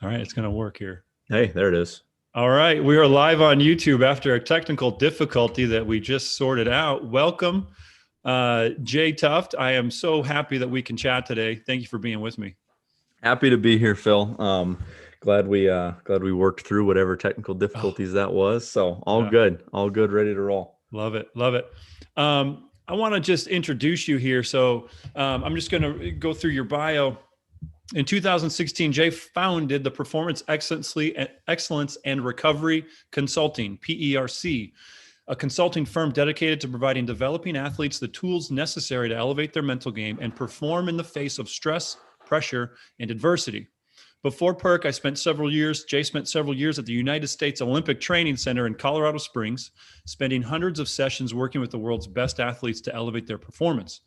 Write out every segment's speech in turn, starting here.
All right, it's going to work here. Hey, there it is. All right, we are live on YouTube after a technical difficulty that we just sorted out. Welcome, Jay Tuft. I am so happy that we can chat today. Thank you for being with me. Happy to be here, Phil. Glad we worked through whatever technical Oh, difficulties that was. So yeah, all good, ready to roll. love it, love it. I want to just introduce you here. So I'm just going to go through your bio. In 2016, Jay founded the Performance Excellence and Recovery Consulting, PERC, a consulting firm dedicated to providing developing athletes the tools necessary to elevate their mental game and perform in the face of stress, pressure, and adversity. Before PERC, Jay spent several years at the United States Olympic Training Center in Colorado Springs, spending hundreds of sessions working with the world's best athletes to elevate their performance.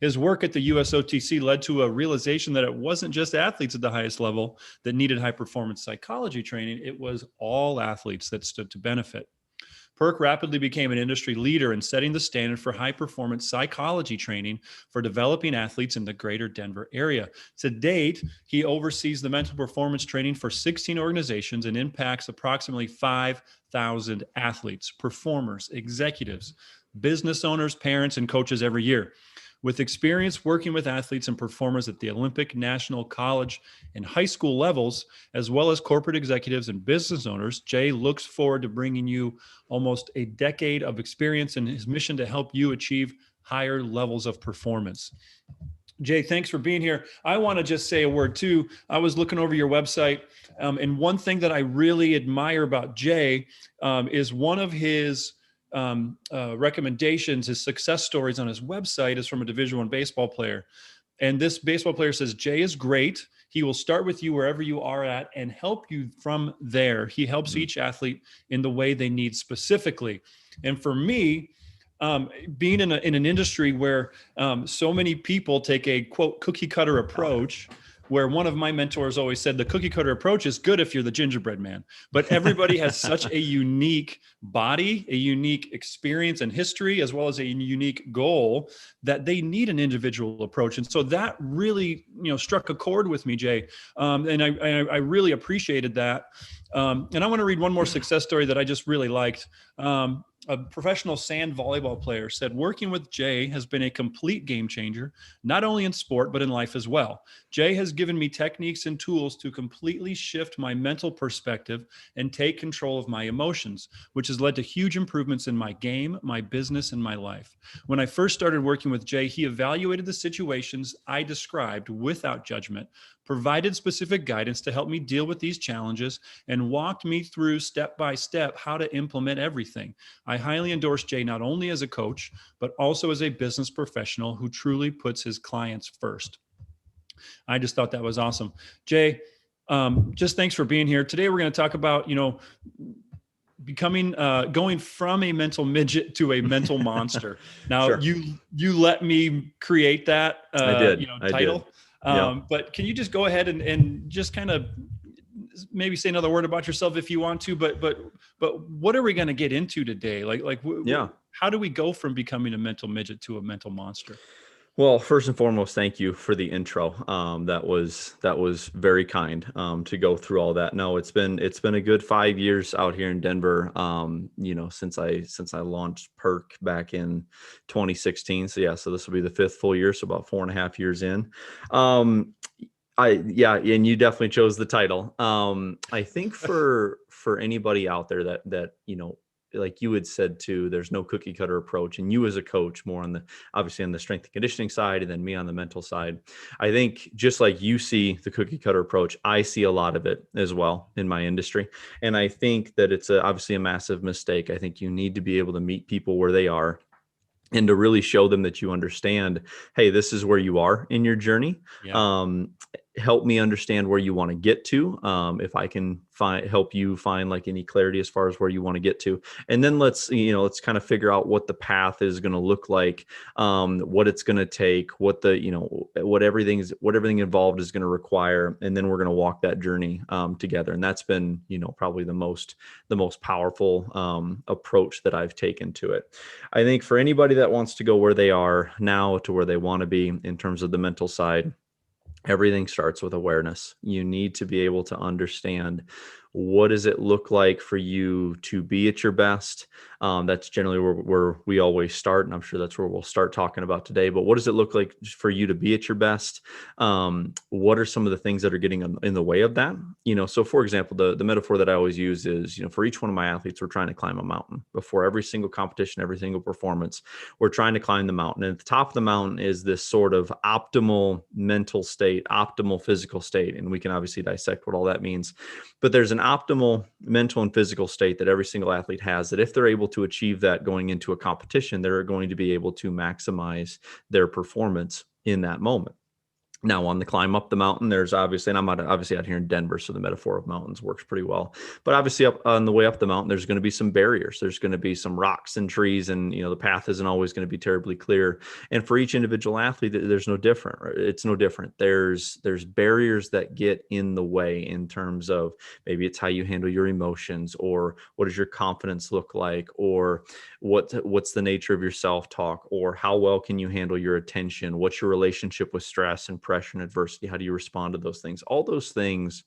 His work at the USOTC led to a realization that it wasn't just athletes at the highest level that needed high performance psychology training, it was all athletes that stood to benefit. PERC rapidly became an industry leader in setting the standard for high performance psychology training for developing athletes in the greater Denver area. To date, he oversees the mental performance training for 16 organizations and impacts approximately 5,000 athletes, performers, executives, business owners, parents, and coaches every year. With experience working with athletes and performers at the Olympic, national, college, and high school levels, as well as corporate executives and business owners, Jay looks forward to bringing you almost a decade of experience in his mission to help you achieve higher levels of performance. Jay, thanks for being here. I want to just say a word too. I was looking over your website, and one thing that I really admire about Jay is one of his recommendations, his success stories on his website is from a Division I baseball player. And this baseball player says, Jay is great. He will start with you wherever you are at and help you from there. He helps each athlete in the way they need specifically. And for me, being in an industry where so many people take a quote cookie cutter approach, where one of my mentors always said the cookie cutter approach is good if you're the gingerbread man, but everybody has such a unique body, a unique experience and history, as well as a unique goal that they need an individual approach. And so that really, struck a chord with me, Jay. And I really appreciated that. And I want to read one more success story that I just really liked. A professional sand volleyball player said, working with Jay has been a complete game changer, not only in sport, but in life as well. Jay has given me techniques and tools to completely shift my mental perspective and take control of my emotions, which has led to huge improvements in my game, my business, and my life. When I first started working with Jay, he evaluated the situations I described without judgment, provided specific guidance to help me deal with these challenges, and walked me through step by step how to implement everything. I highly endorse Jay not only as a coach, but also as a business professional who truly puts his clients first. I just thought that was awesome. Jay, just thanks for being here. Today, we're going to talk about, going from a mental midget to a mental monster. Now, Sure. you let me create that, I did. I did. title. Yep. But can you just go ahead and just kind of maybe say another word about yourself if you want to, but what are we going to get into today? Yeah. How do we go from becoming a mental midget to a mental monster? Well, first and foremost, thank you for the intro. That was very kind to go through all that. No, it's been a good 5 years out here in Denver. Since I launched PERC back in 2016. So this will be the fifth full year, so about 4.5 years in. And you definitely chose the title. I think for anybody out there that like you had said too, there's no cookie cutter approach, and you as a coach more on obviously on the strength and conditioning side, and then me on the mental side. I think just like you see the cookie cutter approach, I see a lot of it as well in my industry. And I think that it's obviously a massive mistake. I think you need to be able to meet people where they are and to really show them that you understand, hey, this is where you are in your journey. Yeah. Help me understand where you want to get to. If I can help you find like any clarity as far as where you want to get to, and then let's kind of figure out what the path is going to look like, what it's going to take, what everything involved is going to require, and then we're going to walk that journey together. And that's been probably the most powerful approach that I've taken to it. I think for anybody that wants to go where they are now to where they want to be in terms of the mental side, Everything starts with awareness. You need to be able to understand, what does it look like for you to be at your best? That's generally where we always start. And I'm sure that's where we'll start talking about today. But what does it look like for you to be at your best? What are some of the things that are getting in the way of that? So for example, the metaphor that I always use is, for each one of my athletes, we're trying to climb a mountain. Before every single competition, every single performance, we're trying to climb the mountain. And at the top of the mountain is this sort of optimal mental state, optimal physical state. And we can obviously dissect what all that means. But there's an optimal mental and physical state that every single athlete has, that if they're able to achieve that going into a competition, they're going to be able to maximize their performance in that moment. Now, on the climb up the mountain, there's obviously, and I'm obviously out here in Denver, so the metaphor of mountains works pretty well. But obviously, up on the way up the mountain, there's going to be some barriers. There's going to be some rocks and trees, and the path isn't always going to be terribly clear. And for each individual athlete, there's no different. It's no different. There's barriers that get in the way in terms of, maybe it's how you handle your emotions, or what does your confidence look like, or what's the nature of your self-talk, or how well can you handle your attention? What's your relationship with stress and pressure and adversity? How do you respond to those things? All those things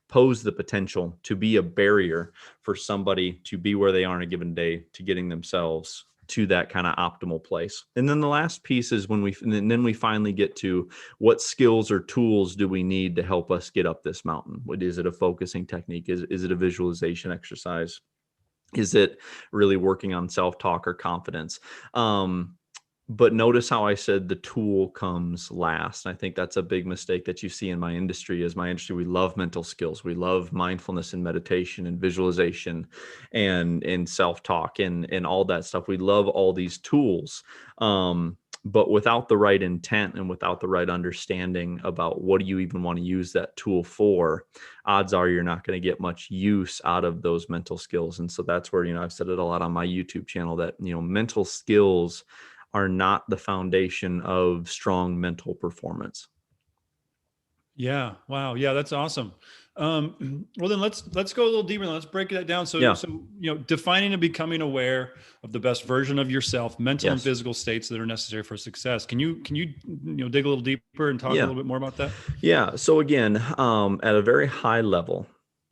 pose the potential to be a barrier for somebody to be where they are on a given day, to getting themselves to that kind of optimal place. And then the last piece is when we finally get to, what skills or tools do we need to help us get up this mountain? Is it a focusing technique? Is it a visualization exercise? Is it really working on self-talk or confidence? But notice how I said the tool comes last. I think that's a big mistake that you see in my industry. We love mental skills. We love mindfulness and meditation and visualization and self-talk and all that stuff. We love all these tools. But without the right intent and without the right understanding about what do you even want to use that tool for, odds are you're not going to get much use out of those mental skills. And so that's where, I've said it a lot on my YouTube channel that, mental skills are not the foundation of strong mental performance. Yeah. Wow. Yeah, that's awesome. Well, then let's go a little deeper. Let's break that down. So, defining and becoming aware of the best version of yourself, mental and physical states that are necessary for success. Can you dig a little deeper and talk a little bit more about that? Yeah. So again, at a very high level,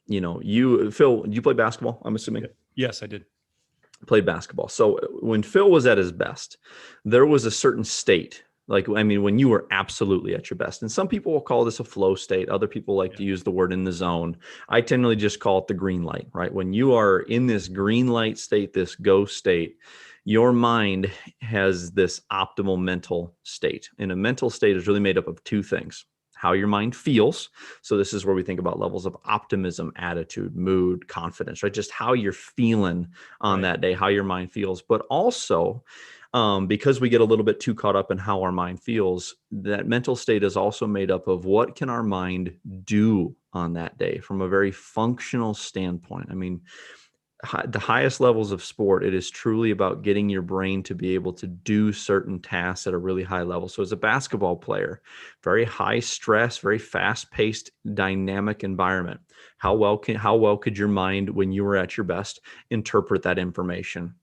Phil, you play basketball, I'm assuming? Yes, I did. Played basketball. So when Phil was at his best, there was a certain state. When you were absolutely at your best, and some people will call this a flow state. Other people like to use the word in the zone. I generally just call it the green light, right? When you are in this green light state, this go state, your mind has this optimal mental state. And a mental state is really made up of two things: how your mind feels. So this is where we think about levels of optimism, attitude, mood, confidence, right? Just how you're feeling on that day, how your mind feels. But also, because we get a little bit too caught up in how our mind feels, that mental state is also made up of what can our mind do on that day from a very functional standpoint. The highest levels of sport, it is truly about getting your brain to be able to do certain tasks at a really high level. So as a basketball player, very high stress, very fast paced, dynamic environment. How well could your mind, when you were at your best, interpret that information?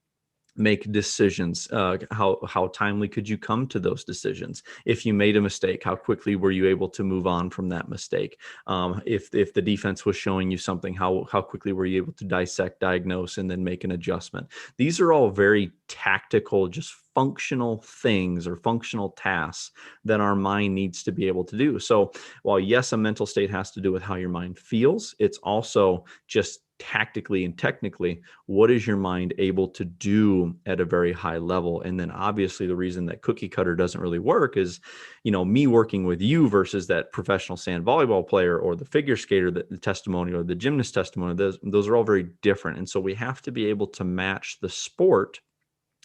Make decisions? How timely could you come to those decisions? If you made a mistake, how quickly were you able to move on from that mistake? If the defense was showing you something, how quickly were you able to dissect, diagnose, and then make an adjustment? These are all very tactical, just functional things or functional tasks that our mind needs to be able to do. So while yes, a mental state has to do with how your mind feels, it's also just tactically and technically, what is your mind able to do at a very high level? And then obviously the reason that cookie cutter doesn't really work is, me working with you versus that professional sand volleyball player or the figure skater, the testimony, or the gymnast testimony, those are all very different. And so we have to be able to match the sport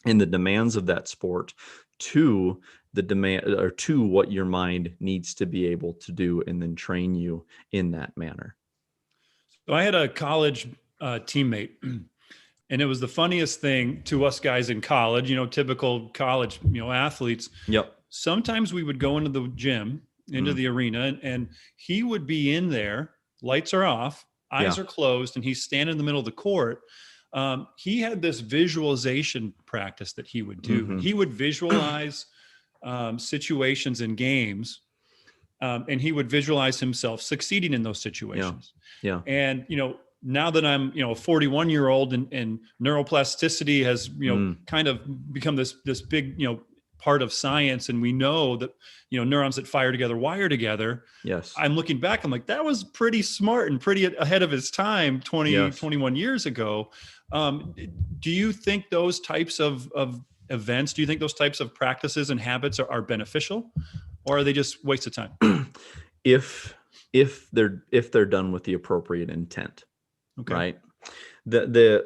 and the demands of that sport to the demand, or to what your mind needs to be able to do, and then train you in that manner. So I had a college teammate, and it was the funniest thing to us guys in college, typical college, athletes. Yep. Sometimes we would go into the gym, into the arena, and he would be in there, lights are off, eyes are closed, and he's standing in the middle of the court. He had this visualization practice that he would do. He would visualize situations in games and he would visualize himself succeeding in those Yeah. situations. Yeah. And, now that I'm, a 41-year-old and neuroplasticity has, kind of become this big, part of science. And we know that, neurons that fire together, wire together. Yes. I'm looking back, I'm like, that was pretty smart and pretty ahead of his time 21 years ago. Do you think those types of events, do you think those types of practices and habits are beneficial, or are they just waste of time? If they're done with the appropriate intent, Okay. right?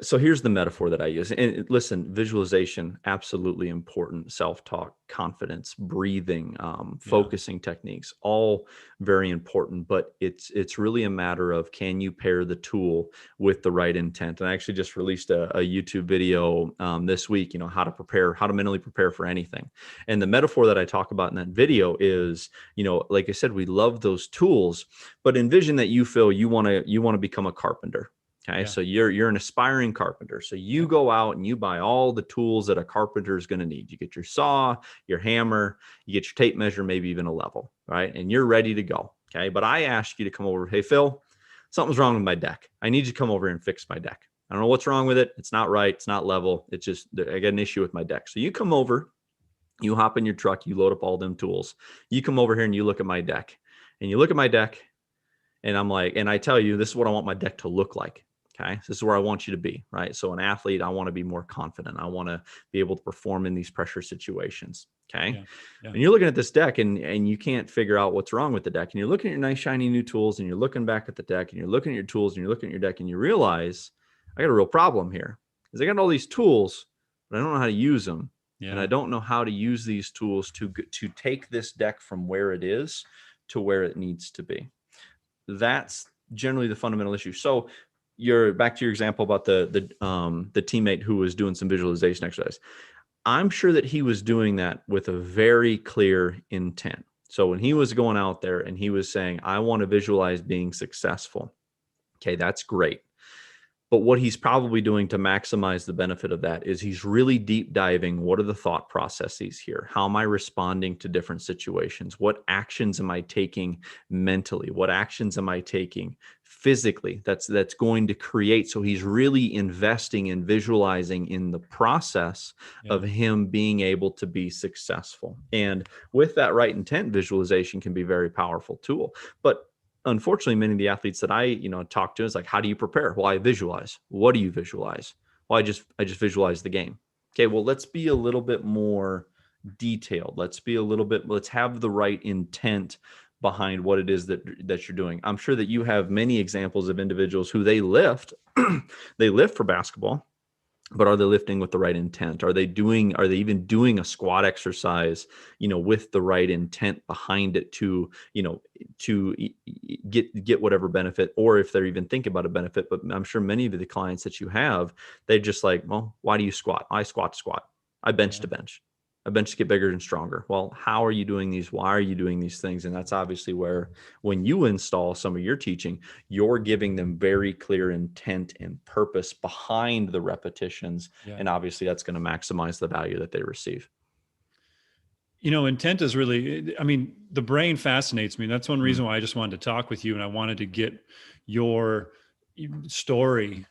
So here's the metaphor that I use. And listen, visualization, absolutely important. Self-talk, confidence, breathing, focusing techniques, all very important. But it's really a matter of, can you pair the tool with the right intent? And I actually just released a YouTube video this week, how to mentally prepare for anything. And the metaphor that I talk about in that video is, like I said, we love those tools, but envision that you feel you want to become a carpenter. Okay. Yeah. So you're an aspiring carpenter. So you go out and you buy all the tools that a carpenter is going to need. You get your saw, your hammer, you get your tape measure, maybe even a level, right? And you're ready to go. Okay. But I ask you to come over. Hey, Phil, something's wrong with my deck. I need you to come over and fix my deck. I don't know what's wrong with it. It's not right. It's not level. It's just, I got an issue with my deck. So you come over, you hop in your truck, you load up all them tools. You come over here and you look at my deck, and you look at my deck, and I'm like, and I tell you, this is what I want my deck to look like. Okay. So this is where I want you to be, right? So an athlete, I want to be more confident. I want to be able to perform in these pressure situations. Okay. Yeah. Yeah. And you're looking at this deck and you can't figure out what's wrong with the deck. And you're looking at your nice, shiny new tools, and you're looking back at the deck, and you're looking at your tools, and you're looking at your deck, and you realize, I got a real problem here, because I got all these tools, but I don't know how to use them. Yeah. And I don't know how to use these tools to take this deck from where it is to where it needs to be. That's generally the fundamental issue. So you're back to your example about the teammate who was doing some visualization exercise. I'm sure that he was doing that with a very clear intent. So when he was going out there and he was saying, I want to visualize being successful. Okay, that's great. But what he's probably doing to maximize the benefit of that is he's really deep diving. What are the thought processes here? How am I responding to different situations? What actions am I taking mentally? What actions am I taking physically that's going to create? So he's really investing and visualizing in the process of him being able to be successful. And with that right intent, visualization can be a very powerful tool. But unfortunately, many of the athletes that I, talk to is like, how do you prepare? Well, I visualize. What do you visualize? Well, I just visualize the game. Okay. Well, let's be a little bit more detailed. Let's have the right intent behind what it is that you're doing. I'm sure that you have many examples of individuals who they lift for basketball, but are they lifting with the right intent? Are they even doing a squat exercise, with the right intent behind it to get whatever benefit, or if they're even thinking about a benefit? But I'm sure many of the clients that you have, they're just like, well, why do you squat? I squat to squat. I bench to bench. I bench to get bigger and stronger. Well, how are you doing these? Why are you doing these things? And that's obviously where, when you install some of your teaching, you're giving them very clear intent and purpose behind the repetitions. Yeah. And obviously that's going to maximize the value that they receive. Intent is really, the brain fascinates me. That's one reason why I just wanted to talk with you, and I wanted to get your story,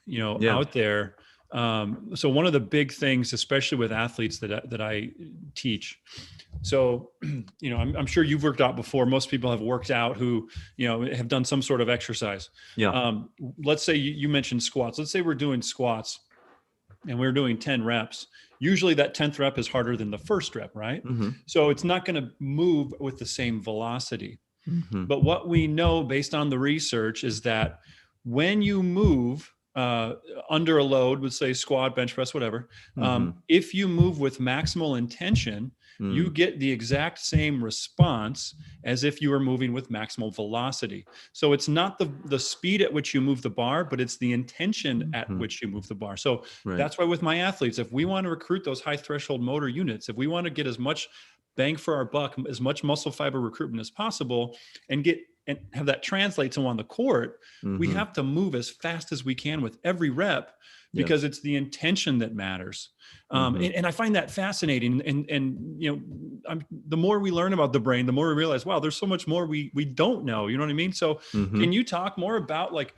out there. So one of the big things, especially with athletes that I teach, so, I'm sure you've worked out before. Most people have worked out who, have done some sort of exercise. Yeah. Let's say you mentioned squats. Let's say we're doing squats and we're doing 10 reps. Usually that 10th rep is harder than the first rep, right? Mm-hmm. So it's not going to move with the same velocity. Mm-hmm. But what we know based on the research is that when you move under a load, let's say squat, bench press, whatever, if you move with maximal intention, you get the exact same response as if you were moving with maximal velocity. So it's not the speed at which you move the bar, but it's the intention at which you move the bar. So that's why with my athletes, if we want to recruit those high threshold motor units, if we want to get as much bang for our buck, as much muscle fiber recruitment as possible, and get and have that translate to on the court, we Mhm. have to move as fast as we can with every rep, because Yes. it's the intention that matters. Mhm. And I find that fascinating. And the more we learn about the brain, the more we realize, wow, there's so much more we don't know. You know what I mean? So Mhm. can you talk more about like,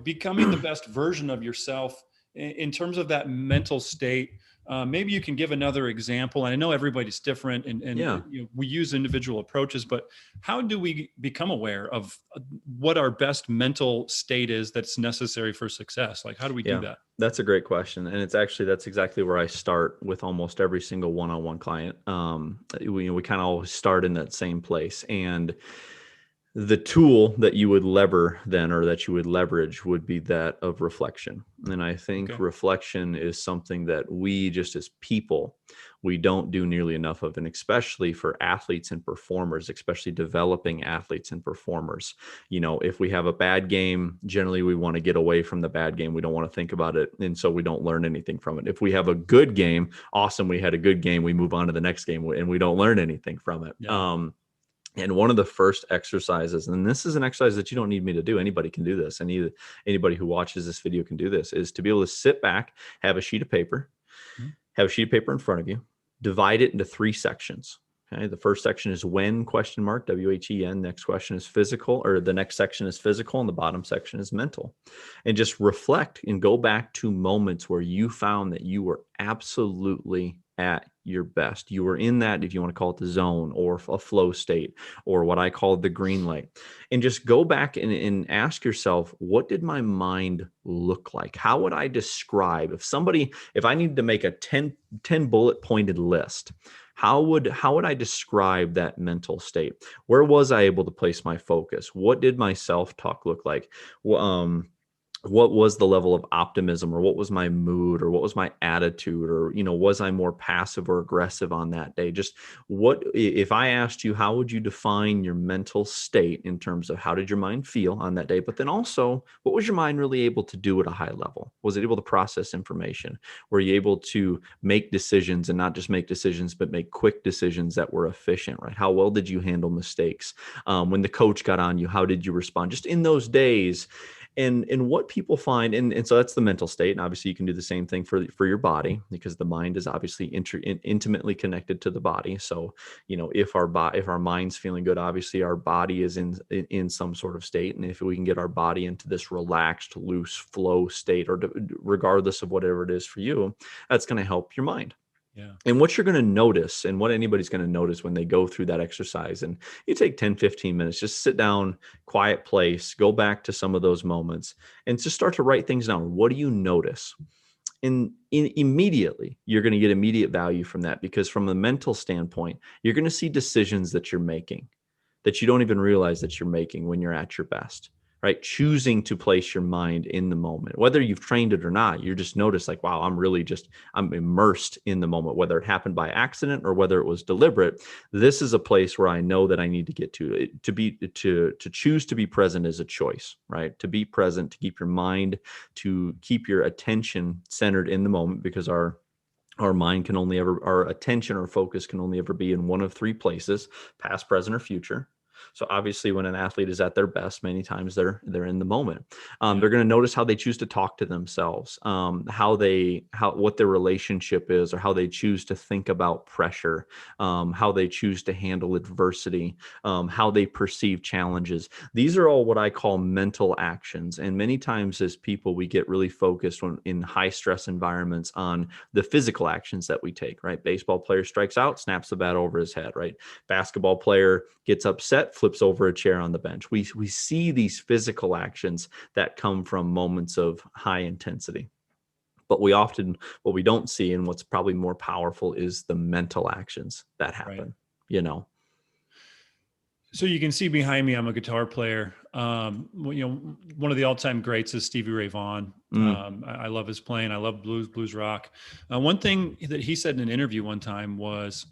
becoming the best version of yourself in terms of that mental state? Maybe you can give another example. And I know everybody's different, and Yeah. we use individual approaches, but how do we become aware of what our best mental state is that's necessary for success? Like, how do we do Yeah. that? That's a great question. And that's exactly where I start with almost every single one-on-one client. We kind of always start in that same place. And the tool that you would that you would leverage would be that of reflection. And I think Okay. reflection is something that we, just as people, we don't do nearly enough of. And especially for athletes and performers, especially developing athletes and performers, if we have a bad game, generally we want to get away from the bad game. We don't want to think about it. And so we don't learn anything from it. If we have a good game, awesome, we had a good game, we move on to the next game and we don't learn anything from it. Yeah. And one of the first exercises, and this is an exercise that you don't need me to do, anybody can do this, and anybody who watches this video can do this, is to be able to sit back, have a sheet of paper, Mhm. have a sheet of paper in front of you, divide it into 3 sections. Okay. The first section is when, question mark, WHEN. Next question is physical, or the next section is physical, and the bottom section is mental. And just reflect and go back to moments where you found that you were absolutely at your best. You were in that, if you want to call it the zone or a flow state, or what I call the green light. And just go back and ask yourself, what did my mind look like? How would I describe, if I needed to make a 10 bullet pointed list, how would I describe that mental state? Where was I able to place my focus? What did my self-talk look like? What was the level of optimism, or what was my mood, or what was my attitude, or was I more passive or aggressive on that day? Just if I asked you, how would you define your mental state in terms of how did your mind feel on that day, but then also what was your mind really able to do at a high level? Was it able to process information? Were you able to make decisions, and not just make decisions, but make quick decisions that were efficient, right? How well did you handle mistakes? When the coach got on you, how did you respond just in those days? And what people find, and so that's the mental state. And obviously you can do the same thing for your body, because the mind is obviously intimately connected to the body. So, if our mind's feeling good, obviously our body is in some sort of state. And if we can get our body into this relaxed, loose flow state, or regardless of whatever it is for you, that's going to help your mind. Yeah. And what you're going to notice, and what anybody's going to notice when they go through that exercise, and you take 10, 15 minutes, just sit down, quiet place, go back to some of those moments, and just start to write things down. What do you notice? And immediately, you're going to get immediate value from that, because from a mental standpoint, you're going to see decisions that you're making that you don't even realize that you're making when you're at your best, right? Choosing to place your mind in the moment, whether you've trained it or not, you're just notice like, wow, I'm immersed in the moment, whether it happened by accident or whether it was deliberate. This is a place where I know that I need to get to choose to be present is a choice, right? To be present, to keep your mind, to keep your attention centered in the moment, because our our attention or focus can only ever be in one of 3 places: past, present, or future. So obviously when an athlete is at their best, many times they're in the moment. Yeah. They're going to notice how they choose to talk to themselves, what their relationship is, or how they choose to think about pressure, how they choose to handle adversity, how they perceive challenges. These are all what I call mental actions. And many times as people, we get really focused in high stress environments on the physical actions that we take, right? Baseball player strikes out, snaps the bat over his head, right? Basketball player gets upset, flips over a chair on the bench. We see these physical actions that come from moments of high intensity. But what we don't see, and what's probably more powerful, is the mental actions that Right. happen, So you can see behind me, I'm a guitar player. One of the all-time greats is Stevie Ray Vaughan. Mm, I love his playing. I love blues rock. One thing that he said in an interview one time was,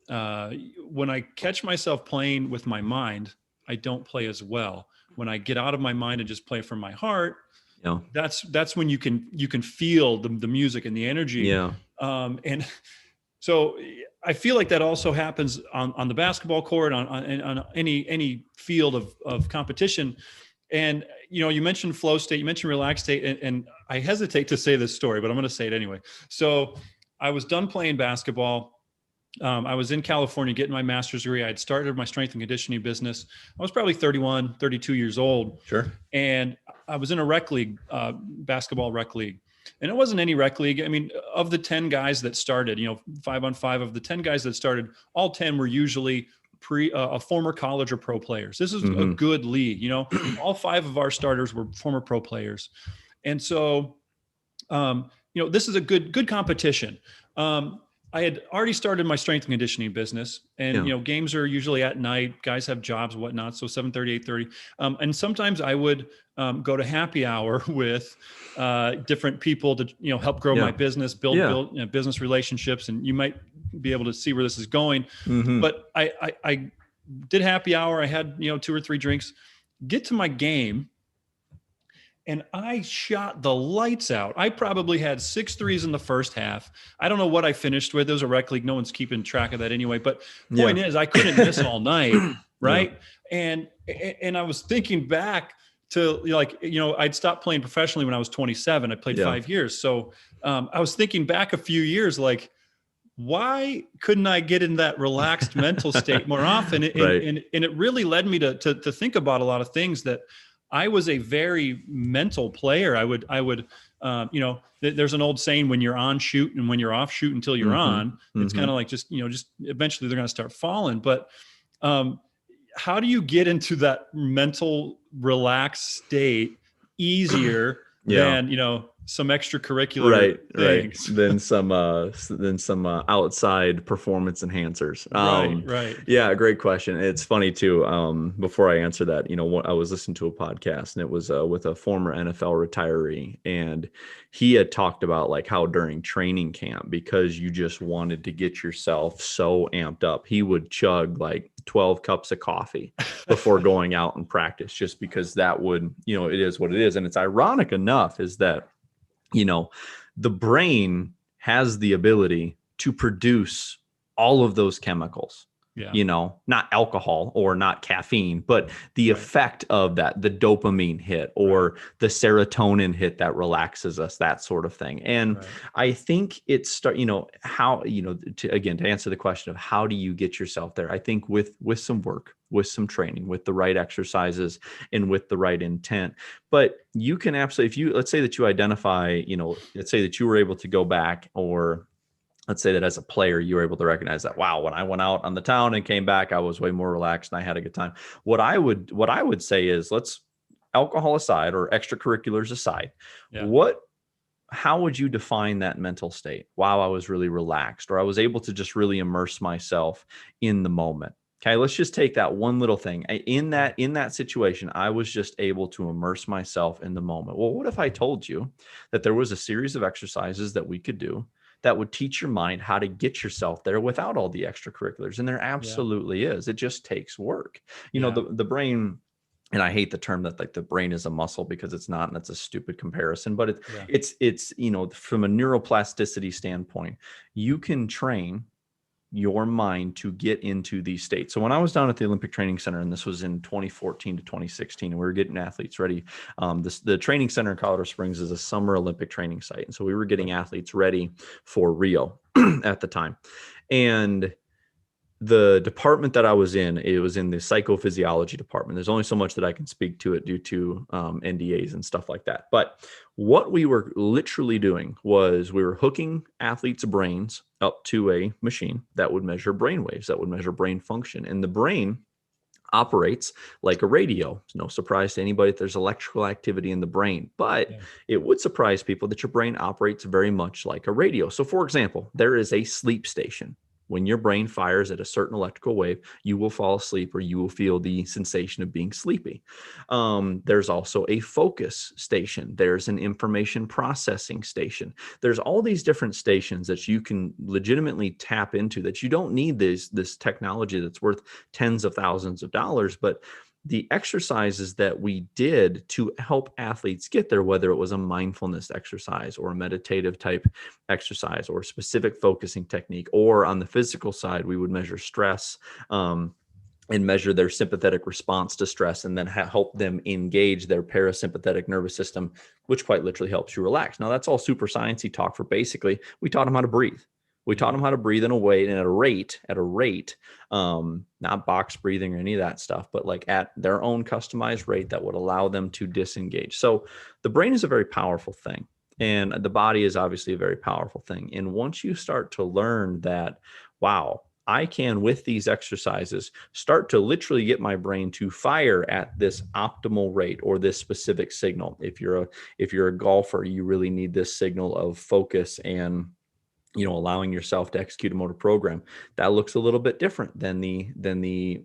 when I catch myself playing with my mind, I don't play as well. When I get out of my mind and just play from my heart, yeah, that's when you can feel the music and the energy. yeah, And So I feel like that also happens on the basketball court, on any field of competition. And, you mentioned flow state, you mentioned relaxed state, and I hesitate to say this story, but I'm going to say it anyway. So I was done playing basketball. I was in California getting my master's degree. I had started my strength and conditioning business. I was probably 31, 32 years old. Sure. And I was in a rec league, basketball rec league. And it wasn't any rec league. I mean, of the 10 guys that started, 5-on-5, of the 10 guys that started, all 10 were usually a former college or pro players. This is a good league. All 5 of our starters were former pro players. And so, this is a good competition. I had already started my strength and conditioning business, and, games are usually at night. Guys have jobs and whatnot. So 7:30, 8:30. And sometimes I would go to happy hour with different people to, help grow my business, build business relationships. And you might be able to see where this is going. But I did happy hour. I had, 2 or 3 drinks, get to my game, and I shot the lights out. I probably had 6 threes in the first half. I don't know what I finished with. It was a rec league. No one's keeping track of that anyway. But point is, I couldn't miss all night, right? And I was thinking back to, I'd stopped playing professionally when I was 27. I played 5 years. So I was thinking back a few years, like, why couldn't I get in that relaxed mental state more often? And it really led me to think about a lot of things that I was a very mental player. I would, there's an old saying, when you're on, shoot, and when you're off, shoot until you're on. It's kind of like just eventually they're going to start falling. But how do you get into that mental relaxed state easier than, some extracurricular things? Than some outside performance enhancers. Right. Yeah, great question. It's funny too. Before I answer that, I was listening to a podcast, and it was with a former NFL retiree, and he had talked about like how during training camp, because you just wanted to get yourself so amped up, he would chug like 12 cups of coffee before going out and practice, just because that would, it is what it is. And it's ironic enough is that, the brain has the ability to produce all of those chemicals, not alcohol or not caffeine, but the effect of that, the dopamine hit or the serotonin hit that relaxes us, that sort of thing. And I think it's how, to answer the question of how do you get yourself there? I think with some work, with some training, with the right exercises, and with the right intent. But you can absolutely, let's say that you identify, let's say that you were able to go back, or let's say that as a player, you were able to recognize that, wow, when I went out on the town and came back, I was way more relaxed and I had a good time. What I would say is, let's, alcohol aside or extracurriculars aside, how would you define that mental state? Wow, I was really relaxed, or I was able to just really immerse myself in the moment. Okay, let's just take that one little thing. In that situation, I was just able to immerse myself in the moment. Well, what if I told you that there was a series of exercises that we could do that would teach your mind how to get yourself there without all the extracurriculars? And there absolutely is. It just takes work. The brain, and I hate the term that like the brain is a muscle, because it's not, and that's a stupid comparison, but it's from a neuroplasticity standpoint, you can train your mind to get into these states. So when I was down at the Olympic Training Center, and this was in 2014 to 2016, and we were getting athletes ready. The training center in Colorado Springs is a summer Olympic training site. And so we were getting athletes ready for Rio at the time. And the department that I was in, it was in the psychophysiology department. There's only so much that I can speak to it due to NDAs and stuff like that. But what we were literally doing was we were hooking athletes' brains up to a machine that would measure brain waves, that would measure brain function. And the brain operates like a radio. It's no surprise to anybody that there's electrical activity in the brain, but it would surprise people that your brain operates very much like a radio. So for example, there is a sleep station. When your brain fires at a certain electrical wave, you will fall asleep, or you will feel the sensation of being sleepy. There's also a focus station. There's an information processing station. There's all these different stations that you can legitimately tap into, that you don't need this technology that's worth tens of thousands of dollars, but the exercises that we did to help athletes get there, whether it was a mindfulness exercise or a meditative type exercise or specific focusing technique, or on the physical side, we would measure stress, and measure their sympathetic response to stress, and then help them engage their parasympathetic nervous system, which quite literally helps you relax. Now, that's all super sciencey talk for basically, we taught them how to breathe. We taught them how to breathe in a way and at a rate, not box breathing or any of that stuff, but like at their own customized rate that would allow them to disengage. So the brain is a very powerful thing, and the body is obviously a very powerful thing. And once you start to learn that, wow, I can, with these exercises, start to literally get my brain to fire at this optimal rate or this specific signal. If you're a golfer, you really need this signal of focus and, allowing yourself to execute a motor program. That looks a little bit different than the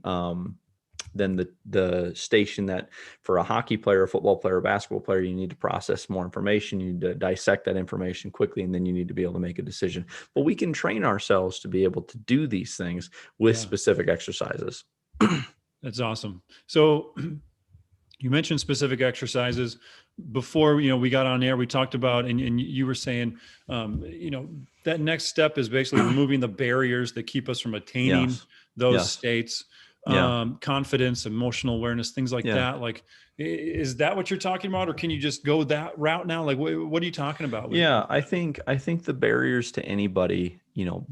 station that for a hockey player, a football player, a basketball player, you need to process more information. You need to dissect that information quickly, and then you need to be able to make a decision. But we can train ourselves to be able to do these things with specific exercises. That's awesome. So you mentioned specific exercises before, we got on air, we talked about, and you were saying, that next step is basically removing the barriers that keep us from attaining those states, confidence, emotional awareness, things like that. Like, is that what you're talking about? Or can you just go that route now? Like, what are you talking about? I think the barriers to anybody,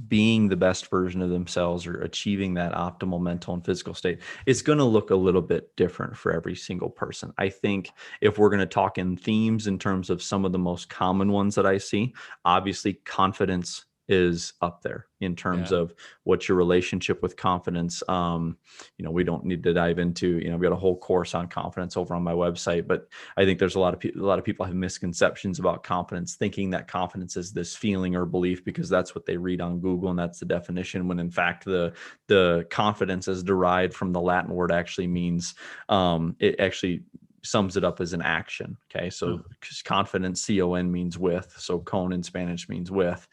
being the best version of themselves or achieving that optimal mental and physical state, it's going to look a little bit different for every single person. I think if we're going to talk in themes in terms of some of the most common ones that I see, obviously confidence is up there in terms of what's your relationship with confidence. We don't need to dive into, we've got a whole course on confidence over on my website, but I think there's a lot of people have misconceptions about confidence, thinking that confidence is this feeling or belief because that's what they read on Google and that's the definition, when in fact the confidence is derived from the Latin word actually means, it actually sums it up as an action. Okay. So confidence, C-O-N, means with. So con in Spanish means with.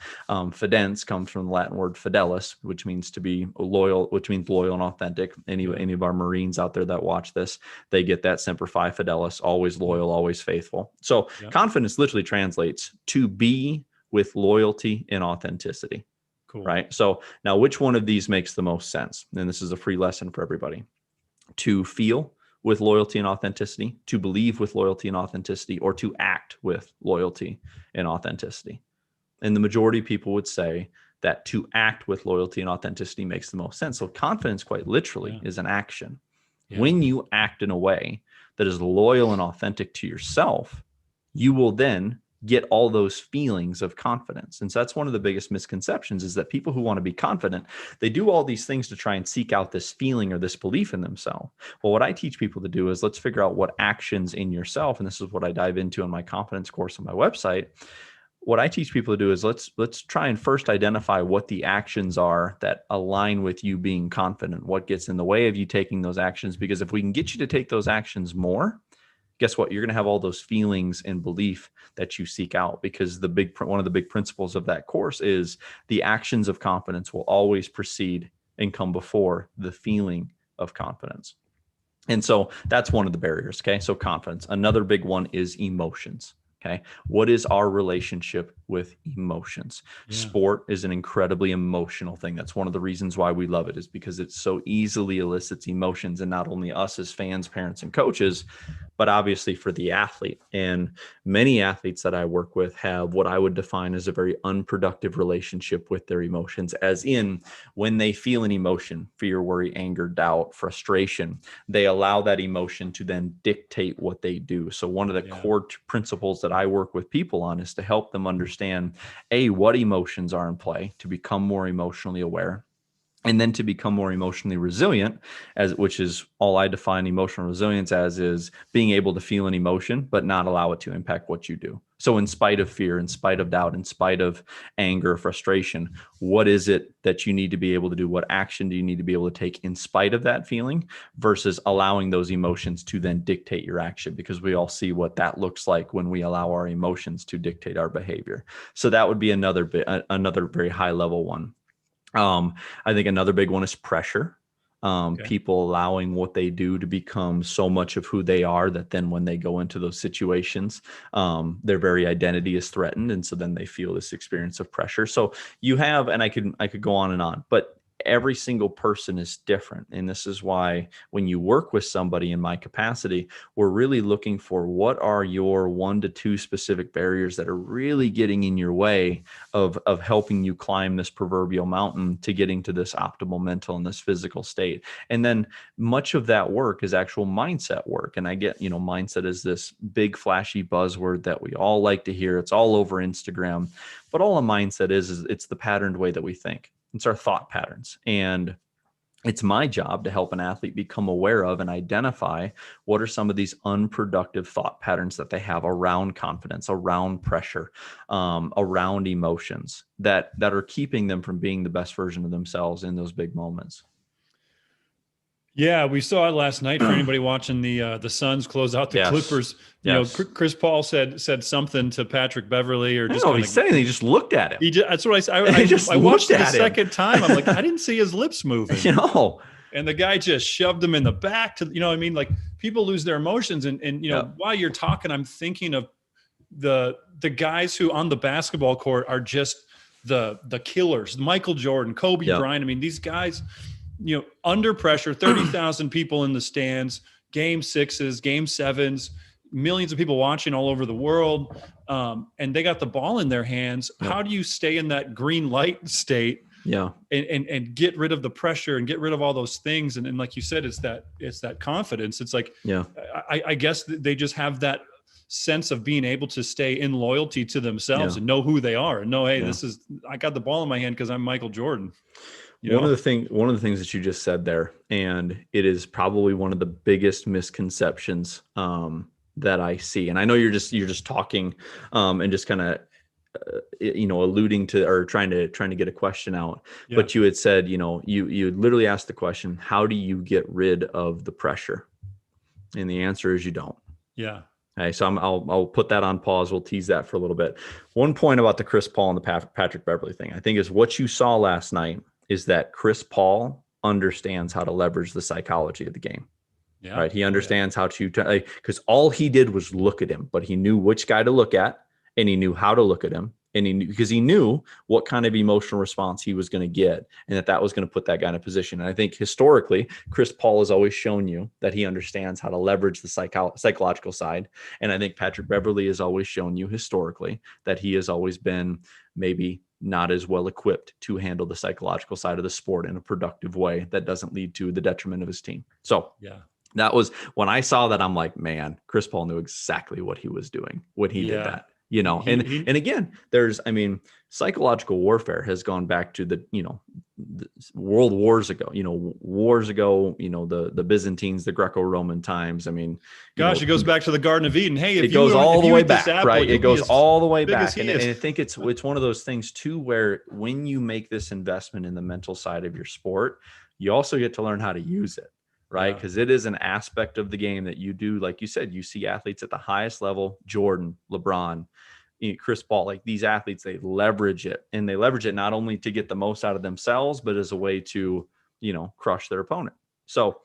Fidens comes from the Latin word fidelis, which means to be loyal, which means loyal and authentic. Any of our Marines out there that watch this, they get that semper fi fidelis, always loyal, always faithful. So confidence literally translates to be with loyalty and authenticity. Cool. Right. So now which one of these makes the most sense? And this is a free lesson for everybody. To feel with loyalty and authenticity, to believe with loyalty and authenticity, or to act with loyalty and authenticity. And the majority of people would say that to act with loyalty and authenticity makes the most sense. So confidence, quite literally, is an action. When you act in a way that is loyal and authentic to yourself, you will then get all those feelings of confidence. And so that's one of the biggest misconceptions, is that people who want to be confident, they do all these things to try and seek out this feeling or this belief in themselves. Well, what I teach people to do is let's figure out what actions in yourself, and this is what I dive into in my confidence course on my website. What I teach people to do is let's try and first identify what the actions are that align with you being confident, what gets in the way of you taking those actions. Because if we can get you to take those actions more, guess what? You're going to have all those feelings and belief that you seek out, because one of the big principles of that course is the actions of confidence will always precede and come before the feeling of confidence. And so that's one of the barriers. Okay. So confidence. Another big one is emotions. Okay. What is our relationship with emotions? Sport is an incredibly emotional thing. That's one of the reasons why we love it, is because it so easily elicits emotions, and not only us as fans, parents, and coaches, but obviously for the athlete. And many athletes that I work with have what I would define as a very unproductive relationship with their emotions, as in when they feel an emotion, fear, worry, anger, doubt, frustration, they allow that emotion to then dictate what they do. So one of the core principles that I work with people on is to help them understand, what emotions are in play, to become more emotionally aware, and then to become more emotionally resilient, which is all I define emotional resilience as, is being able to feel an emotion, but not allow it to impact what you do. So in spite of fear, in spite of doubt, in spite of anger, frustration, what is it that you need to be able to do? What action do you need to be able to take in spite of that feeling, versus allowing those emotions to then dictate your action? Because we all see what that looks like when we allow our emotions to dictate our behavior. So that would be another very high level one. I think another big one is pressure. Okay. People allowing what they do to become so much of who they are that then when they go into those situations, their very identity is threatened. And so then they feel this experience of pressure. So you have, and I could go on and on, but every single person is different. And this is why when you work with somebody in my capacity, we're really looking for what are your 1 to 2 specific barriers that are really getting in your way of helping you climb this proverbial mountain to getting to this optimal mental and this physical state. And then much of that work is actual mindset work. And I get, mindset is this big flashy buzzword that we all like to hear. It's all over Instagram, but all a mindset is it's the patterned way that we think. It's our thought patterns. And it's my job to help an athlete become aware of and identify what are some of these unproductive thought patterns that they have around confidence, around pressure, around emotions that are keeping them from being the best version of themselves in those big moments. Yeah, we saw it last night for anybody watching the Suns close out the Yes. Clippers. Chris Paul said something to Patrick Beverley, or just no, he said anything. He just looked at him. That's what I watched it the second time. I'm like, I didn't see his lips moving. And the guy just shoved him in the back to, like people lose their emotions. And while you're talking, I'm thinking of the guys who on the basketball court are just the killers, Michael Jordan, Kobe Bryant. I mean, these guys, under pressure, 30,000 people in the stands, game 6s, game 7s, millions of people watching all over the world. And they got the ball in their hands. How do you stay in that green light state? And get rid of the pressure and get rid of all those things. And like you said, it's that confidence. It's like, I guess they just have that sense of being able to stay in loyalty to themselves and know who they are and know, hey, I got the ball in my hand because I'm Michael Jordan. One of the things that you just said there, and it is probably one of the biggest misconceptions that I see. And I know you're just talking and just kind of alluding to or trying to get a question out. But you had said, you literally asked the question, how do you get rid of the pressure? And the answer is you don't. Yeah. Okay, so I'll put that on pause. We'll tease that for a little bit. One point about the Chris Paul and the Patrick Beverley thing, I think, is what you saw last night is that Chris Paul understands how to leverage the psychology of the game. Yeah. Right. He understands how to, because all he did was look at him, but he knew which guy to look at and he knew how to look at him. And he knew what kind of emotional response he was going to get and that was going to put that guy in a position. And I think historically, Chris Paul has always shown you that he understands how to leverage the psychological side. And I think Patrick Beverley has always shown you historically that he has always been maybe not as well equipped to handle the psychological side of the sport in a productive way that doesn't lead to the detriment of his team. So that was when I saw that, I'm like, man, Chris Paul knew exactly what he was doing when he did that. And again, psychological warfare has gone back to the world wars ago, the Byzantines, the Greco-Roman times. I mean, it goes back to the Garden of Eden. Hey, it goes all the way back, right? It goes all the way back. And I think it's one of those things too, where when you make this investment in the mental side of your sport, you also get to learn how to use it. Right. Because it is an aspect of the game that you do. Like you said, you see athletes at the highest level, Jordan, LeBron, Chris Paul, like these athletes, they leverage it, and they leverage it not only to get the most out of themselves, but as a way to, crush their opponent. So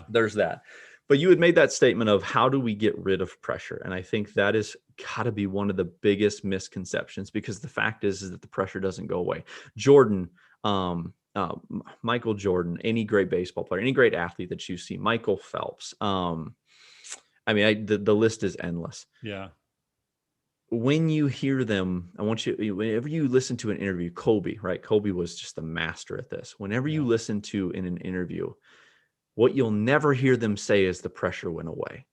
there's that. But you had made that statement of how do we get rid of pressure? And I think that is gotta be one of the biggest misconceptions, because the fact is that the pressure doesn't go away. Jordan, Michael Jordan, any great baseball player, any great athlete that you see, Michael Phelps. The list is endless. Yeah. When you hear them, whenever you listen to an interview, Kobe, right? Kobe was just a master at this. Whenever you listen to in an interview, what you'll never hear them say is the pressure went away.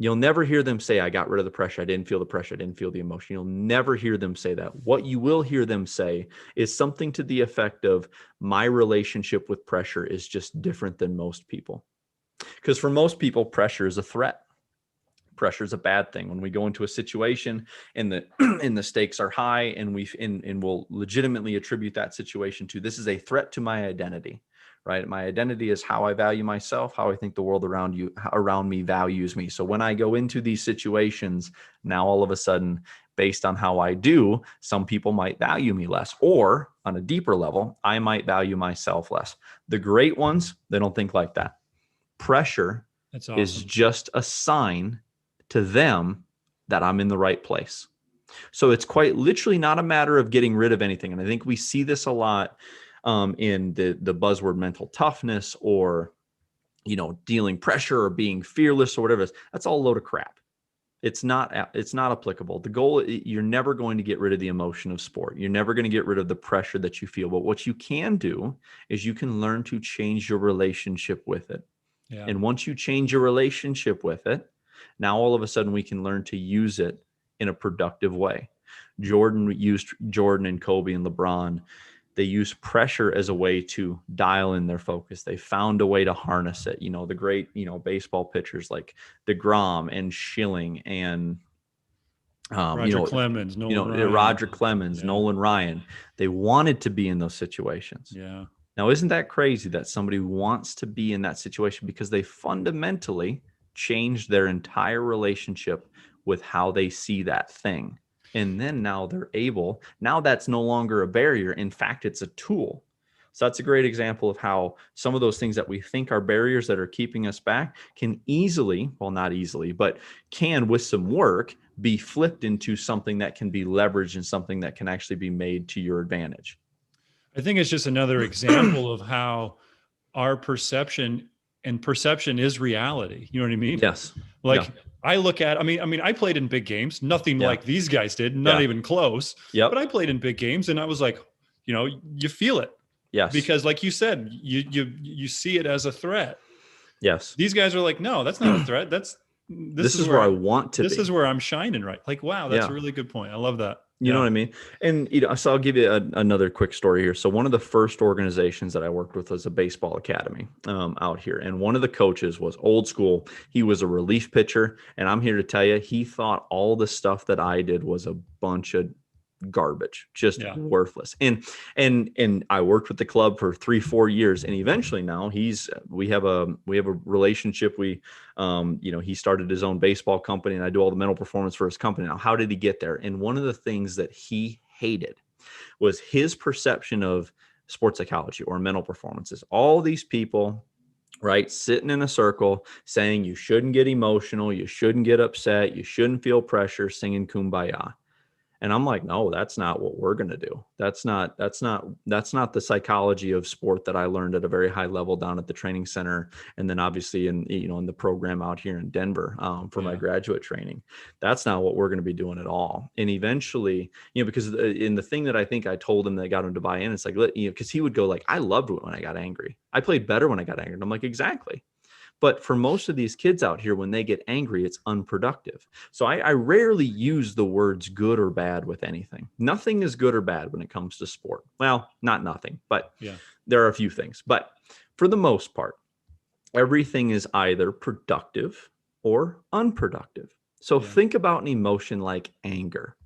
You'll never hear them say, I got rid of the pressure. I didn't feel the pressure. I didn't feel the emotion. You'll never hear them say that. What you will hear them say is something to the effect of, my relationship with pressure is just different than most people. Because for most people, pressure is a threat. Pressure is a bad thing. When we go into a situation and the stakes are high, and we'll legitimately attribute that situation to, this is a threat to my identity. Right? My identity is how I value myself, how I think the world around me values me. So when I go into these situations, now all of a sudden based on how I do, some people might value me less, or on a deeper level, I might value myself less. The great ones, they don't think like that. Pressure That's is awesome. just a sign to them that I'm in the right place. So it's quite literally not a matter of getting rid of anything. And I think we see this a lot in the buzzword mental toughness, or, dealing pressure, or being fearless, or whatever it is. That's all a load of crap. It's not applicable. The goal, you're never going to get rid of the emotion of sport. You're never going to get rid of the pressure that you feel. But what you can do is you can learn to change your relationship with it. Yeah. And once you change your relationship with it, now all of a sudden we can learn to use it in a productive way. Jordan and Kobe and LeBron, they use pressure as a way to dial in their focus. They found a way to harness it. The great, baseball pitchers like DeGrom and Schilling and Roger Clemens, Nolan Ryan. Roger Clemens, Nolan Ryan. They wanted to be in those situations. Yeah. Now, isn't that crazy that somebody wants to be in that situation because they fundamentally changed their entire relationship with how they see that thing? And then now that's no longer a barrier. In fact, it's a tool. So that's a great example of how some of those things that we think are barriers that are keeping us back can easily, well, not easily, but can, with some work, be flipped into something that can be leveraged and something that can actually be made to your advantage. I think it's just another example of how our perception is reality. You know what I mean? Yes. Like I look at, I mean, I played in big games, nothing like these guys did, not even close. Yep. But I played in big games, and I was like, you feel it. Yes. Because like you said, you see it as a threat. Yes. These guys are like, no, that's not a threat. This is where I want to be. This is where I'm shining, right? Like, wow, that's a really good point. I love that. You know what I mean? And, so I'll give you another quick story here. So one of the first organizations that I worked with was a baseball academy out here. And one of the coaches was old school. He was a relief pitcher. And I'm here to tell you, he thought all the stuff that I did was a bunch of garbage, just worthless. And I worked with the club for 3-4 years, and eventually now we have a relationship. He started his own baseball company, and I do all the mental performance for his company. Now, how did he get there? And one of the things that he hated was his perception of sports psychology or mental performances. All these people, right, sitting in a circle saying you shouldn't get emotional, you shouldn't get upset, you shouldn't feel pressure, singing Kumbaya. And I'm like, no, that's not what we're going to do. That's not the psychology of sport that I learned at a very high level down at the training center. And then obviously in the program out here in Denver for my graduate training. That's not what we're going to be doing at all. And eventually, because in the thing that I think I told him that got him to buy in, it's like, because he would go like, I loved it when I got angry. I played better when I got angry. And I'm like, exactly. But for most of these kids out here, when they get angry, it's unproductive. So I rarely use the words good or bad with anything. Nothing is good or bad when it comes to sport. Well, not nothing, but there are a few things. But for the most part, everything is either productive or unproductive. So think about an emotion like anger.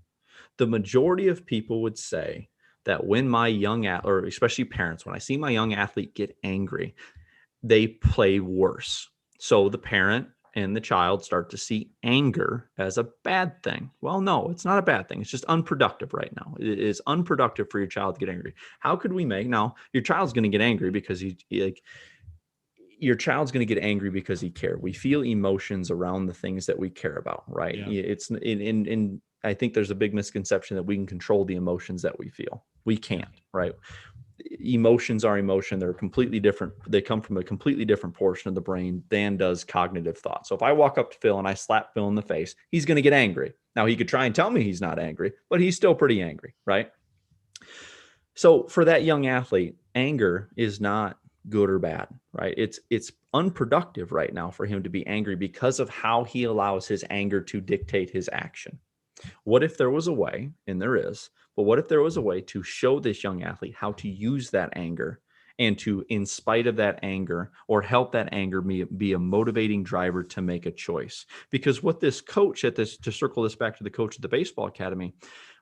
The majority of people would say that when my young or especially parents, when I see my young athlete get angry, they play worse. So the parent and the child start to see anger as a bad thing. Well, no, it's not a bad thing. It's just unproductive right now. It is unproductive for your child to get angry. How could we now your child's going to get angry because your child's going to get angry because he cares. We feel emotions around the things that we care about, right? Yeah. It's in I think there's a big misconception that we can control the emotions that we feel. We can't, right? Emotions are emotion. They're completely different. They come from a completely different portion of the brain than does cognitive thought. So if I walk up to Phil and I slap Phil in the face, he's going to get angry. Now he could try and tell me he's not angry, but he's still pretty angry, right? So for that young athlete, anger is not good or bad, right? It's unproductive right now for him to be angry because of how he allows his anger to dictate his action. What if there was a way, and there is, but what if there was a way to show this young athlete how to use that anger and to, in spite of that anger, or help that anger be a motivating driver to make a choice? Because what this coach to circle this back to the coach at the baseball academy,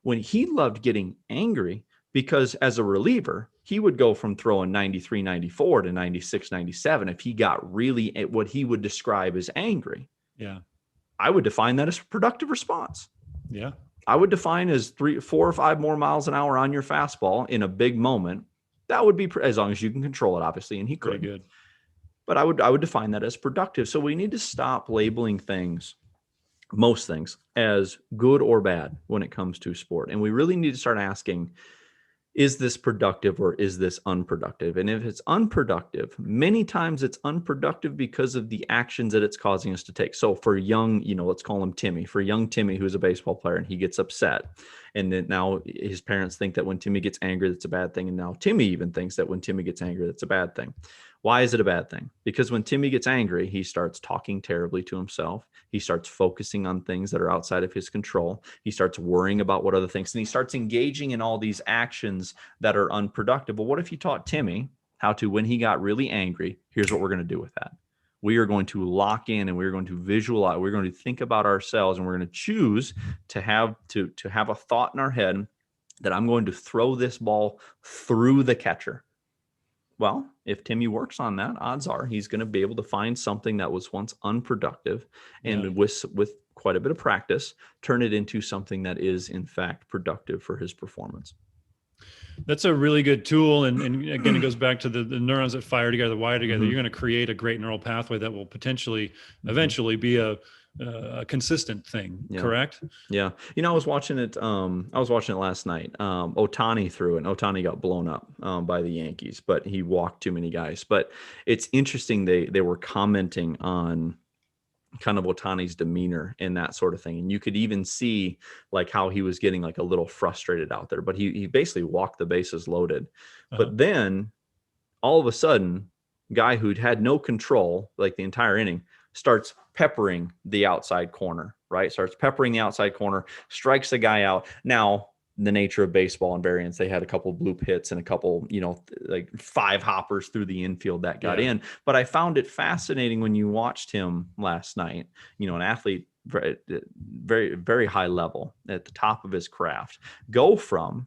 when he loved getting angry, because as a reliever, he would go from throwing 93, 94 to 96, 97 if he got really at what he would describe as angry. Yeah. I would define that as a productive response. Yeah. I would define as 3, 4, or 5 more miles an hour on your fastball in a big moment. That would be, as long as you can control it, obviously, and he could. Pretty good. But I would define that as productive. So we need to stop labeling things, most things, as good or bad when it comes to sport. And we really need to start asking, is this productive or is this unproductive? And if it's unproductive, many times it's unproductive because of the actions that it's causing us to take. So for young, let's call him Timmy, for young Timmy, who's a baseball player, and he gets upset. And then now his parents think that when Timmy gets angry, that's a bad thing. And now Timmy even thinks that when Timmy gets angry, that's a bad thing. Why is it a bad thing? Because when Timmy gets angry, he starts talking terribly to himself. He starts focusing on things that are outside of his control. He starts worrying about what other things, and he starts engaging in all these actions that are unproductive. Well, what if you taught Timmy how to, when he got really angry, here's what we're going to do with that. We are going to lock in and we're going to visualize, we're going to think about ourselves, and we're going to choose to have a thought in our head that I'm going to throw this ball through the catcher. Well, if Timmy works on that, odds are he's going to be able to find something that was once unproductive, and with quite a bit of practice, turn it into something that is in fact productive for his performance. That's a really good tool. And again, it goes back to the neurons that fire together, wire together. Mm-hmm. You're going to create a great neural pathway that will potentially eventually be a consistent thing. Yeah. Correct? Yeah. I was watching it. I was watching it last night. Ohtani threw, and Ohtani got blown up by the Yankees, but he walked too many guys. But it's interesting. They were commenting on kind of Ohtani's demeanor and that sort of thing. And you could even see like how he was getting like a little frustrated out there, but he basically walked the bases loaded. But then all of a sudden, guy who'd had no control, like the entire inning, starts peppering the outside corner, right? Starts peppering the outside corner, strikes the guy out. Now, the nature of baseball and variance, they had a couple bloop hits and a couple, like 5 hoppers through the infield that got in. But I found it fascinating when you watched him last night, an athlete, very, very, very high level at the top of his craft, go from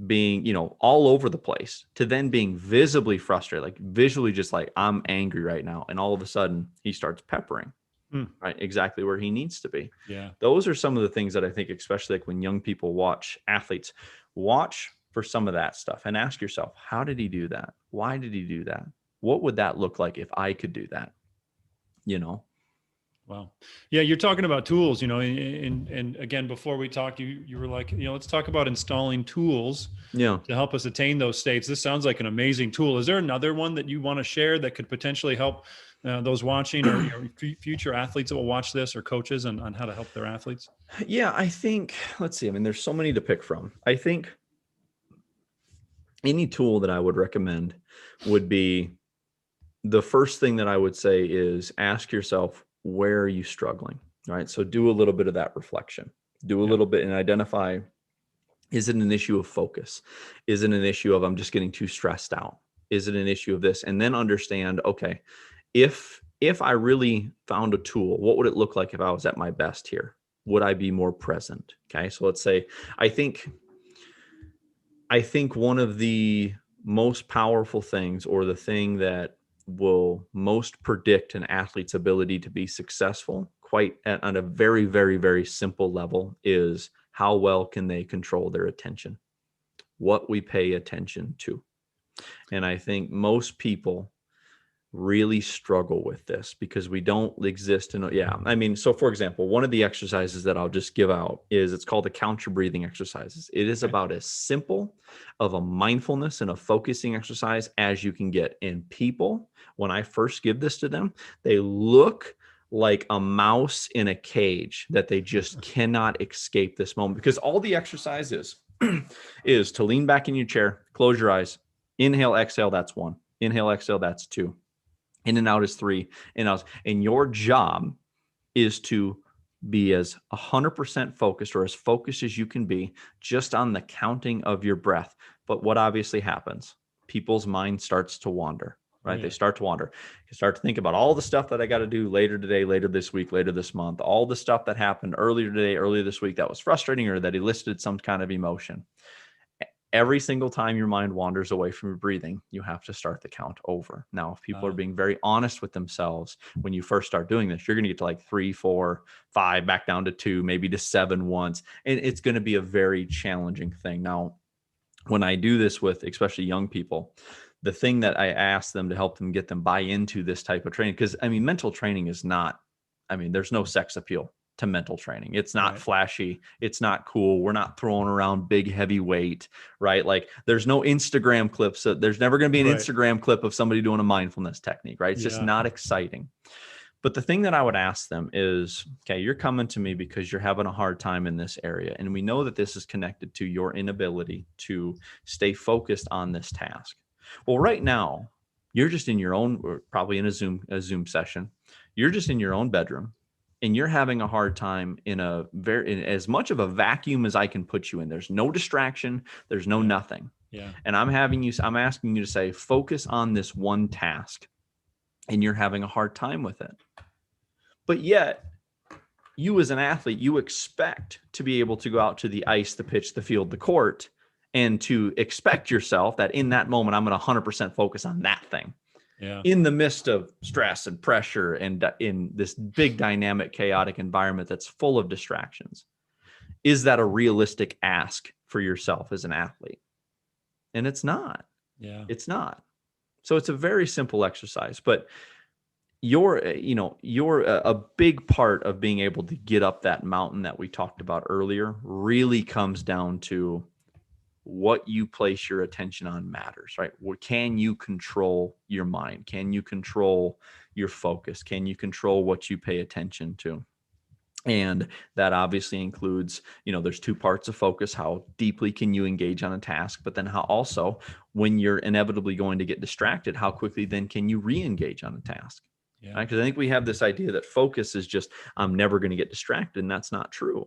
being, all over the place to then being visibly frustrated, like visually just like, I'm angry right now. And all of a sudden he starts peppering. Right, exactly where he needs to be. Yeah, those are some of the things that I think, especially like when young people watch athletes, watch for some of that stuff and ask yourself, how did he do that? Why did he do that? What would that look like if I could do that? Wow. Yeah, you're talking about tools, and again, before we talked, you were like, let's talk about installing tools to help us attain those states. This sounds like an amazing tool. Is there another one that you want to share that could potentially help those watching or future athletes that will watch this, or coaches on how to help their athletes? Yeah, I think, let's see. I mean, there's so many to pick from. I think any tool that I would recommend would be, the first thing that I would say is ask yourself, where are you struggling? Right. So do a little bit of that reflection, do a little bit and identify, is it an issue of focus? Is it an issue of I'm just getting too stressed out? Is it an issue of this? And then understand, okay, if I really found a tool, what would it look like if I was at my best here? Would I be more present? Okay. So let's say, I think one of the most powerful things, or the thing that will most predict an athlete's ability to be successful, quite on a very, very, very simple level, is how well can they control their attention, what we pay attention to. And I think most people really struggle with this because we don't exist in so for example, one of the exercises that I'll just give out is, it's called the count your breathing exercises. It is about as simple of a mindfulness and a focusing exercise as you can get. And people, when I first give this to them, they look like a mouse in a cage that they just cannot escape this moment, because all the exercise is to lean back in your chair, close your eyes, inhale, exhale, that's 1, inhale, exhale, that's 2. In and out is 3, in and out. And your job is to be as 100% focused, or as focused as you can be, just on the counting of your breath. But what obviously happens? People's mind starts to wander, right? Yeah. They start to wander. You start to think about all the stuff that I got to do later today, later this week, later this month, all the stuff that happened earlier today, earlier this week that was frustrating, or that elicited some kind of emotion. every single time your mind wanders away from your breathing, you have to start the count over. Now, if people are being very honest with themselves, when you first start doing this, you're going to get to like 3, 4, 5, back down to 2, maybe to 7 once. And it's going to be a very challenging thing. Now, when I do this with especially young people, the thing that I ask them to help them get them buy into this type of training, because I mean, mental training is not, I mean, there's no sex appeal to mental training. It's not flashy. It's not cool. We're not throwing around big, heavy weight, right? Like there's no Instagram clips. There's never going to be an Instagram clip of somebody doing a mindfulness technique, right? It's just not exciting. But the thing that I would ask them is, okay, you're coming to me because you're having a hard time in this area. And we know that this is connected to your inability to stay focused on this task. Well, right now, you're just in your own, or probably in a Zoom session. You're just in your own bedroom. And you're having a hard time in as much of a vacuum as I can put you in. There's no distraction. There's no nothing. Yeah. And I'm asking you to say, focus on this one task, and you're having a hard time with it. But yet, you as an athlete, you expect to be able to go out to the ice, the pitch, the field, the court, and to expect yourself that in that moment, I'm going to 100% focus on that thing. Yeah. In the midst of stress and pressure and in this big dynamic, chaotic environment that's full of distractions. Is that a realistic ask for yourself as an athlete? And it's not. Yeah. It's not. So it's a very simple exercise, but you're a big part of being able to get up that mountain that we talked about earlier really comes down to what you place your attention on matters, right? Can you control your mind? Can you control your focus? Can you control what you pay attention to? And that obviously includes, there's 2 parts of focus. How deeply can you engage on a task? But then how also, when you're inevitably going to get distracted, how quickly then can you re-engage on a task? Yeah. Because I think we have this idea that focus is just, I'm never going to get distracted. And that's not true.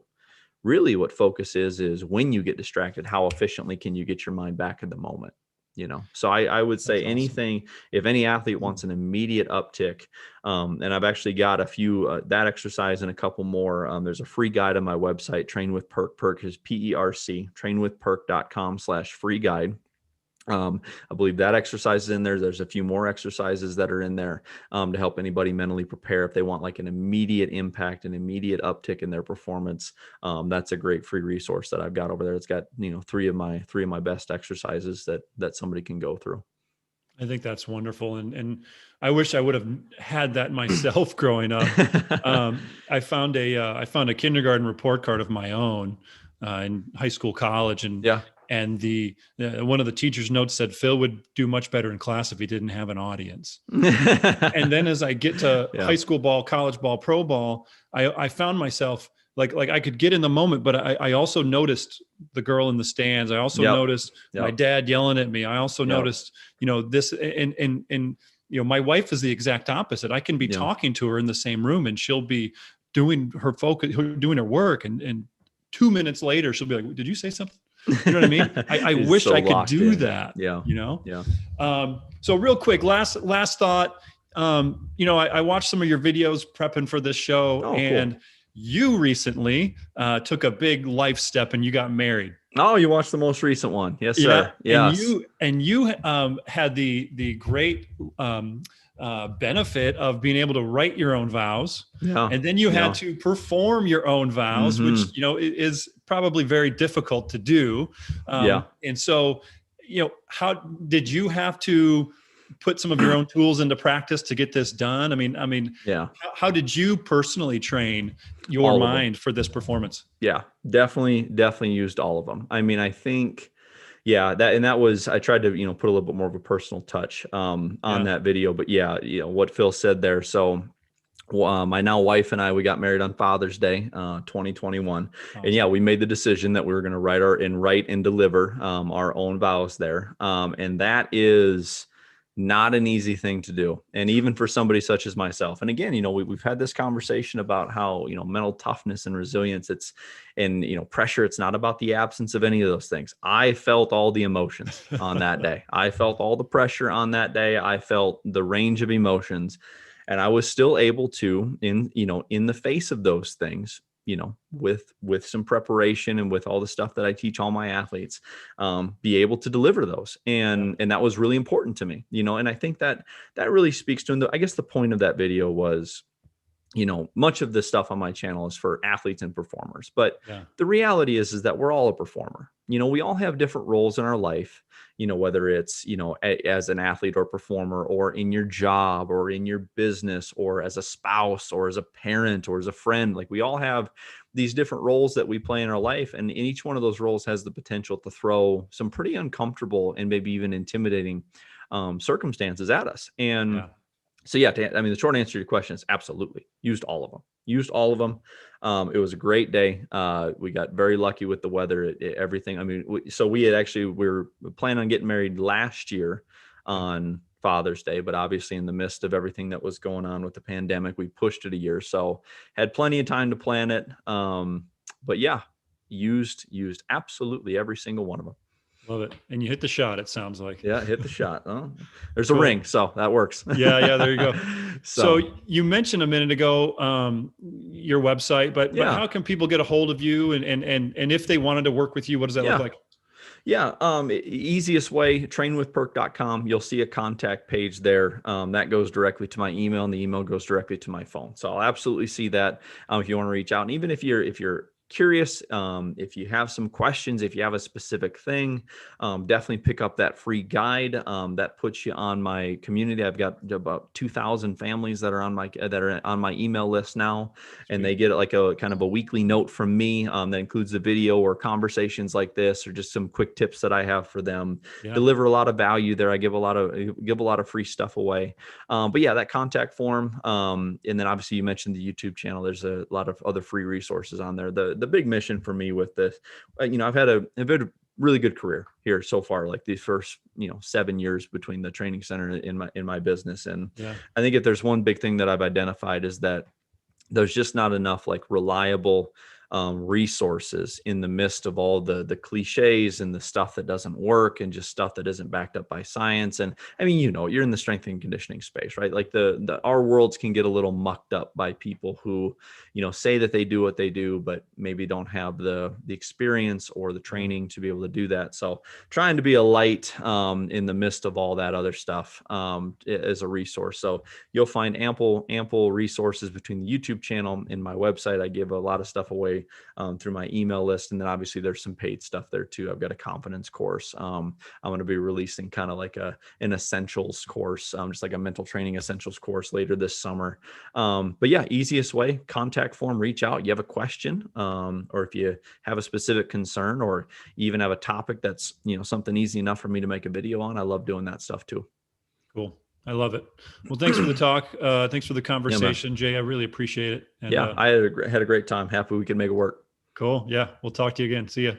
Really what focus is when you get distracted, how efficiently can you get your mind back in the moment? So I would say anything, if any athlete wants an immediate uptick, and I've actually got a few, that exercise and a couple more, there's a free guide on my website, Train with PERC. PERC is PERC, trainwithperc.com/free guide. I believe that exercise is in there. There's a few more exercises that are in there to help anybody mentally prepare if they want like an immediate impact, an immediate uptick in their performance. That's a great free resource that I've got over there. It's got, 3 of my best exercises that somebody can go through. I think that's wonderful. And I wish I would have had that myself growing up. I found a kindergarten report card of my own in high school, college, and and one of the teacher's notes said Phil would do much better in class if he didn't have an audience. And then as I get to high school ball, college ball, pro ball, I found myself like I could get in the moment, but I also noticed the girl in the stands. I also noticed my dad yelling at me. I also noticed, this and my wife is the exact opposite. I can be talking to her in the same room and she'll be doing her focus, doing her work. And 2 minutes later, she'll be like, did you say something? You know what I mean? I wish I could do that. Yeah. So real quick, last thought, I watched some of your videos prepping for this show and you recently took a big life step and you got married. Oh, you watched the most recent one. Yes, sir. Yes. And you had the great benefit of being able to write your own vows. Yeah. And then you had to perform your own vows, which, is probably very difficult to do. And so, how did you have to put some of your own tools into practice to get this done? I mean, how did you personally train your mind for this performance? Yeah, definitely used all of them. I mean, I think, that was, I tried to, put a little bit more of a personal touch on that video, but what Phil said there. So my now wife and I, we got married on Father's Day, 2021. Awesome. And we made the decision that we were going to write and deliver our own vows there. And that is not an easy thing to do. And even for somebody such as myself. And again, we've had this conversation about how, mental toughness and resilience, pressure. It's not about the absence of any of those things. I felt all the emotions on that day. I felt all the pressure on that day. I felt the range of emotions, and I was still able to, in the face of those things, with some preparation and with all the stuff that I teach all my athletes, be able to deliver those. And that was really important to me, and I think that really speaks to, and I guess the point of that video was, much of the stuff on my channel is for athletes and performers, but the reality is that we're all a performer. We all have different roles in our life, whether it's, as an athlete or performer, or in your job or in your business, or as a spouse or as a parent or as a friend. Like, we all have these different roles that we play in our life. And each one of those roles has the potential to throw some pretty uncomfortable and maybe even intimidating circumstances at us. And so the short answer to your question is absolutely used all of them. It was a great day. We got very lucky with the weather, everything. We were planning on getting married last year on Father's Day, but obviously in the midst of everything that was going on with the pandemic, we pushed it a year. So had plenty of time to plan it. But used absolutely every single one of them. Love it. And you hit the shot, it sounds like. Yeah, hit the shot. Oh, there's a ring, so that works. Yeah, there you go. So you mentioned a minute ago your website, but how can people get a hold of you? And if they wanted to work with you, what does that look like? Yeah. Easiest way, trainwithperk.com. You'll see a contact page there. That goes directly to my email, and the email goes directly to my phone. So I'll absolutely see that if you want to reach out. And even if you're curious, if you have some questions, if you have a specific thing, definitely pick up that free guide that puts you on my community. I've got about 2,000 families that are on my email list now. Sweet. And they get like a kind of a weekly note from me that includes the video or conversations like this, or just some quick tips that I have for them. Deliver a lot of value there. I give a lot of free stuff away. But that contact form, and then obviously you mentioned the YouTube channel. There's a lot of other free resources on there. The big mission for me with this, I've had a really good career here so far, like these first, 7 years between the training center in my business. And I think if there's one big thing that I've identified is that there's just not enough like reliable resources in the midst of all the cliches and the stuff that doesn't work and just stuff that isn't backed up by science. And you're in the strength and conditioning space, right? Like our worlds can get a little mucked up by people who, say that they do what they do, but maybe don't have the experience or the training to be able to do that. So trying to be a light in the midst of all that other stuff is a resource. So you'll find ample resources between the YouTube channel and my website. I give a lot of stuff away through my email list. And then obviously there's some paid stuff there too. I've got a confidence course. I'm going to be releasing kind of like an essentials course, just like a mental training essentials course later this summer. But easiest way, contact form, reach out. You have a question, or if you have a specific concern, or you even have a topic that's, something easy enough for me to make a video on. I love doing that stuff too. Cool. I love it. Well, thanks for the talk. Thanks for the conversation, Jay. I really appreciate it. And, I had a great time. Happy we could make it work. Cool. Yeah. We'll talk to you again. See ya.